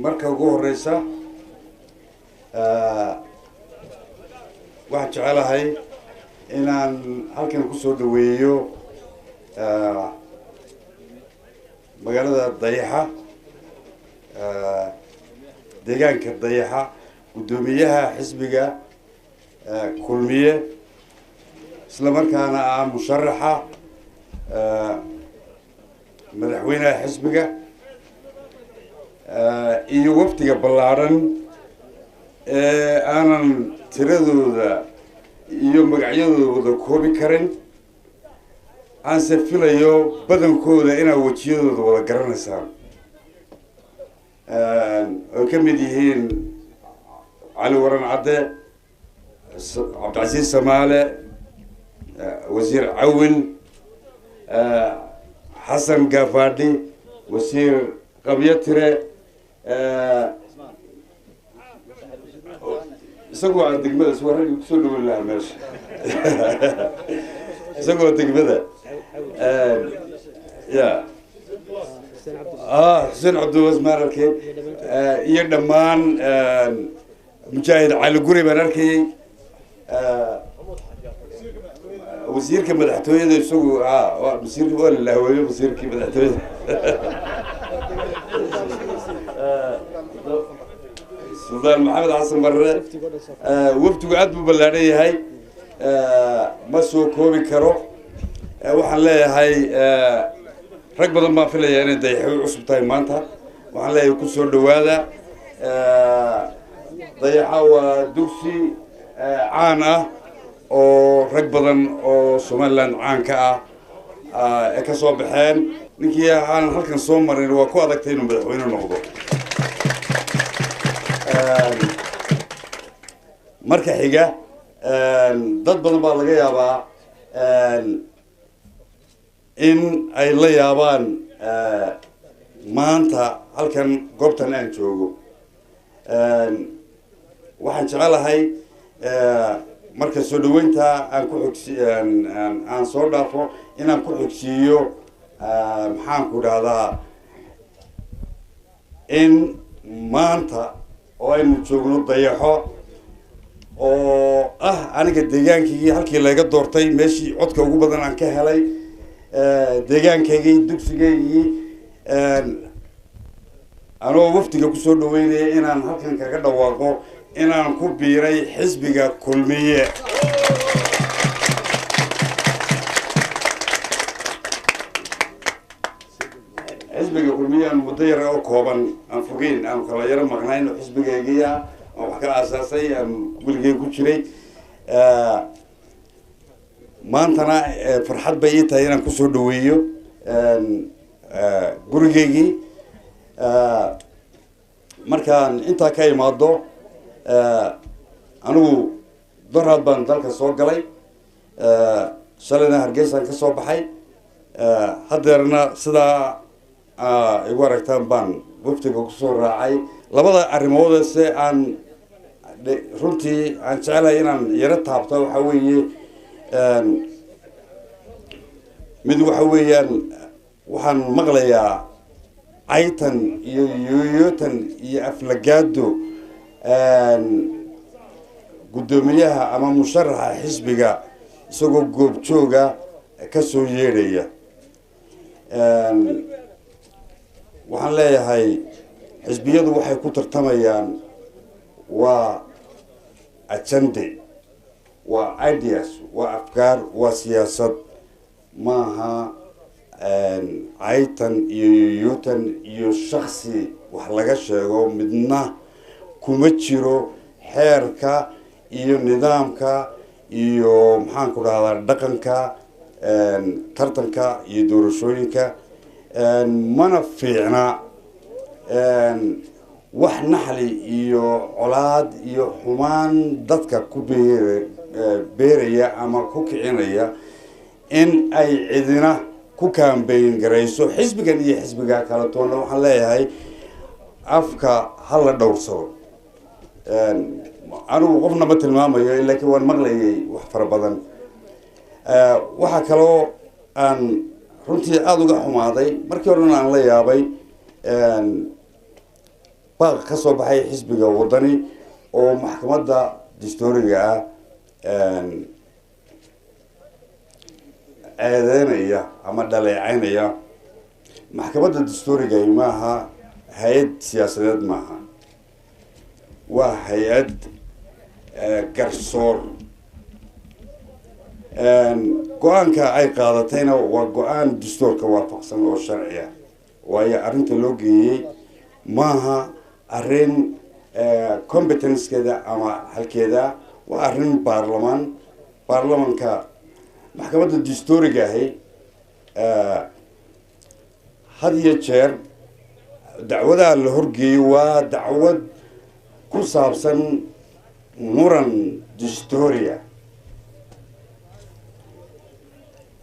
marka ugu horeysa waxaan jecelahay inaan halkan kusoo dhaweeyo magaalada Dayaxa deegaanka Dayaxa gudoomiyaha xisbiga kulmiye isla markaana ah musharaxa madaxweynaha xisbiga iyo waftiga ballaaran aanan tiradooda iyo magacyadooda koobi karin aan se filayo badankooda inaa wajiyadooda wada garanaysaan oo ka mid yihiin cali waran cadde cabdicasiis samaale wasiir cawil xasan gafaadhi wasiir qabyatire isagoo aan degmada suwaragi kusoo dhaweyn lahaa meesha isagoo degmada ya xuseen cabdiwas maan arkay iyo dhammaan mujaahid cali guri baan arkayay wasiirka madaxtooyada isagu wasiirka waa la lahweeyo wasiirkii madaxtooyada سلطان محمد حسن مرة وفتو قاعد ببلادي هاي مسو كوبي كرو وحنا هاي ركب ما في اللي يعني ضيحوا عصب تاي مانتا وحنا يكون سور دوادا ضيحوا دوسي عانا أو ركبا أو سومالان عان كا كسوب بحين نكيا عن هالكن صومر الوقوع ذكتين وين النقطة marka xiga dad badan baa laga yaabaa in ay la yaabaan maanta halkan goobtan aan joogo waxaan jecelahay marka soo dhaweynta aan ku aan soo dhaafo inaan ku xigsiiyo maxaan ku dhahdaa in maanta oo aynu joogno Dayaxo oo aniga deegaankii halkii laga doortay meeshii codka ugu badan aan ka helay deegaankii dugsigii anoo waftiga ku soo dhaweynay inaan halkan kaga dhawaaqo inaan ku biiray xisbiga kulmiye xisbiga kulmiye aan muddo yar oo kooban aan fogeyn aan kala yar maqnayn xisbigayga oo wax ka asaasay aan gurigay ku jiray maantana farxad bay ii tahay inaan ku soo dhaweeyo gurigaygii markaan intaa ka imaado anigu daraad baan dalka soo galay shalayna Hargeysa ka soo baxay hadeerna sidaa igu aragtaan baan waftiga ku soo raacay labada arrimood ee aan runtii aan jecelahay inaan yara taabto waxa weeye mid waxa weeyaan waxaan maqlayaa aytan iyo yooyotan iyo aflagaado gudoomiyaha ama musharaxa xisbiga isagoo goob jooga ka soo yeedhaya waxaan leeyahay xisbiyadu waxay ku tartamayaan waa agenda waa ideas waa afkaar waa siyaasad maaha aytan iyo yooyotan iyo shakhsi wax laga sheego midna kuma jiro xeerka iyo nidaamka iyo maxaan ku dhahdaa dhaqanka tartanka iyo doorashooyinka mana fiicna wax naxli iyo colaad iyo xumaan dadka ku beeraya ama ku kicinaya in ay cidina ku campaign garayso xisbigan iyo xisbiga kala toona waxaan leeyahay afka hala dhowrsado anigu qofna ma tilmaamayo laakiin waan maqlayay wax fara badan waxa kaloo aan runtii aad uga xumaaday markii horena aan la yaabay باق كسر بحي حزب وطني ومحكمة دستورية عينية أما دلعينية محكمة الدستورية معها هيئة سياسات معها وهيئة قرصور قوان كأي قادتين وقوان دستور كوافقسن والشرعية وهي أرنت لوجي معها أرن competence كذا أما هل كذا وأرن برلمان كا محكمة الدستورية هي هذه الشير دعوة الهرجي ودعوة كوسابسن مرن دستورية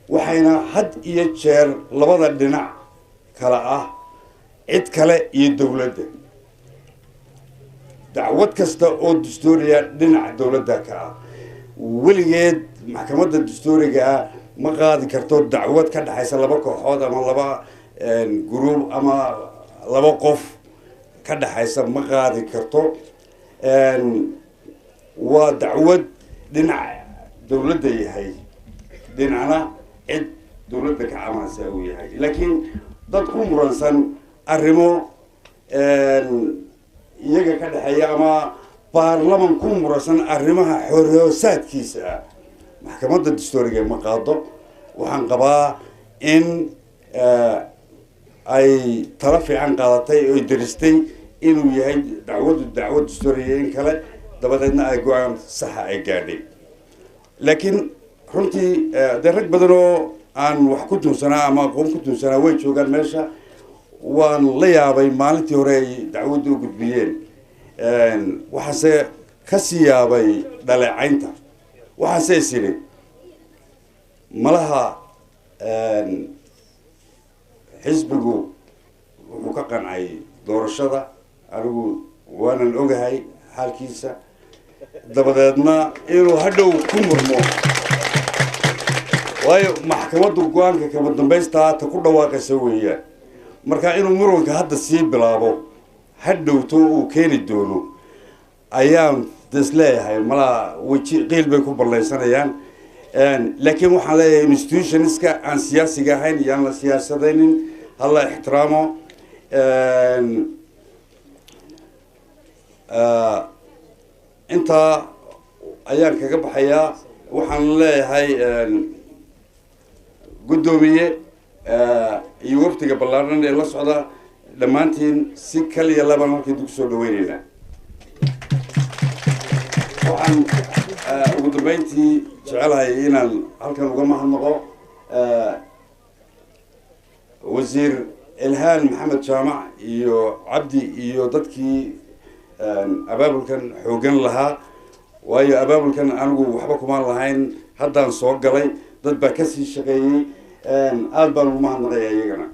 وحين حد يتشير لبضع الدناء كلا عد كلا يدولد دعوة كستا أو دستورية دناء دولة كا وليد محكمة الدستورية ما قاعد كرتو دعوة كده حيصل لبا كحوض أما لبا جروب أما لبا قف كده حيصل ما قاعد كرتو ودعوة دناء دولة هي دنانا عد دولة كعمل سوية هي لكن ضدكم رنسان الرمو يجا كده حيا أما برلمان كم رنسان الرمها حريات كيسة محكمة الدستورية مقاطع وحنقبا إن أي طرفي عن قاضي يدرستي إنه يهي دعوة الدستورية إن كلا دبنا أي قوام صح أي قاعدين لكن runtii dee rag badanoo aan wax ku tuunsanaa ama aqoon ku tuunsanaa way joogaan meesha waan la yaabay maalintii hore ay dacwadda u gudbiyeen waxaase kasii yaabay dhaleecaynta waxaase is yidhi malaha xisbigu wuxuu ka qancay doorashada anigu waanan ogahay xaalkiisa dabadeedna inuu hadhow ku murmo waayo maxkamaddu go'aanka kama dambaysta ta ku dhawaaqaysa weeyaan marka inuu muranka hadda sii bilaabo hadhowto uu keeni doono ayaan isleeyahay malaa waji qiil bay ku ballaysanayaan laakiin waxaan leeyahay institutionska aan siyaasiga ahayn iyaan la siyaasadaynin hala ixtiraamo intaa ayaan kaga baxayaa waxaan leeyahay gudoomiye iyo waftiga ballaaran ee la socda dhammaantiin si kaliya laba markii dib soo dhaweynayna waxaan ugu dambeyntii jecelahay inaan halkan uga mahadnaqo wasiir ilhaan maxamed jaamac iyo cabdi iyo dadkii abaabulkan xoogan lahaa waayo abaabulkan anigu waxba kuma lahayn haddaan soo galay dad baa ka sii shaqeeyey aad baan ugu mahadnaqayaa iyagana